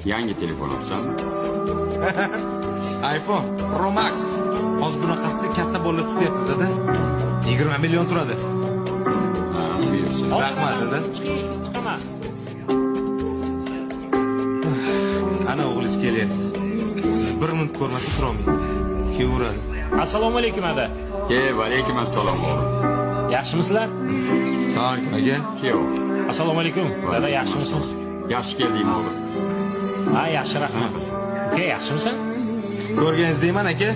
Yangi telefon olsam? iPhone Pro Max. Hozir bunaqasida katta bola tutyapti dada. 20 million turadi. Ha, buyursin. Rahmat dada. Chiqaman. Ana o'g'lingiz kelyapti. Siz bir minut ko'rmasa turolmaydi. Kelaveradi. Assalomu alaykum ada. Va alaykum assalom o'g'lim. Yaxshimisizlar? Salom alaykum aka. Kev. Assalomu alaykum. Dada yaxshimisiz? Yaxshi keldingmi o'g'lim? Ha, yaxshi rahmat. Uka, yaxshimisan? Ko'rganingizdayman aka.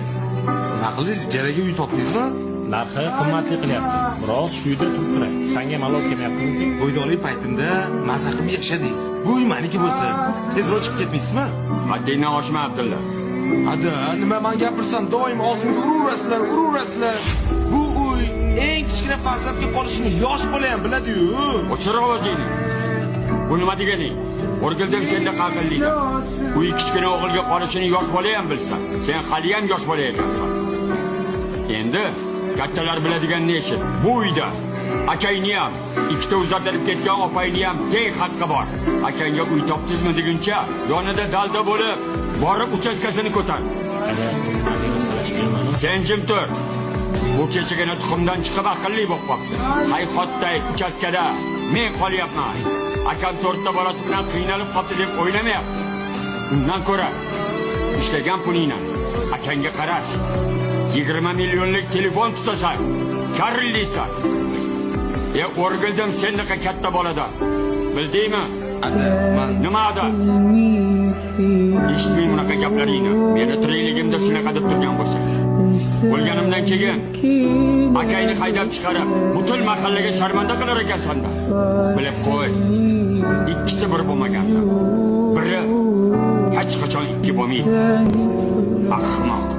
Nima qildingiz? Ijaraga uy topdingizmi? Narxi qimmatli qilyapti. Biroz shuyda turib turay. Sanga malol kelmayaptimi? Bo'ydoli paytimda maza qilib yashadingiz. Bu uy meniki bo'lsa, tezroq chiqib ketmaysizmi? Haddingdan oshma Abdulla. Ada, nima men gapirsam doim og'zimga uraverasizlar. Bu uy eng kichkina farzandga qolishini yosh bola ham biladi-yu. O'chir ovozingni. Bu nima deganing? O'rgildim senda qaqillikda. Uy kichkina o'g'ilga qolishini yosh bola ham bilsa, sen hali ham yosh bola ekansan. Endi kattalar biladiganni eshit. Bu uyda akangni ham, ikkita uzatib ketgan opangni ham teng haqqi bor. Akangga uy topdingizmi deguncha, yonida dalda bo'lib, borib uchastkasini ko'tar. Sen jim tur. Bu kechagina tuxumdan chiqib aqlli bo'lib qopti. Hayhotday uchaskada men qolyapman. Akam 4 ta bolasi bilan qiynalib qopti deb o'ylamayapti. Undan ko'ra ishlagan pulingni akangga qarash. 20 millionlik telefon tutasan, karrillaysan. O'rgildim sendaqa katta bolada. Bildingmi? Ada, men Nima ada? Eshitmay bunaqa gaplaringni. Meni tirikligimda shunaqa deb turgan bo'lsa. O'lganimdan keyin akangni haydab chiqarib, butun mahallaga sharmanda qilar ekansan-da. Bilib qo'y. Ikkisi bir bo'lmaganda. Biri hech qachon ikki bo'lmaydi. Ahmoq.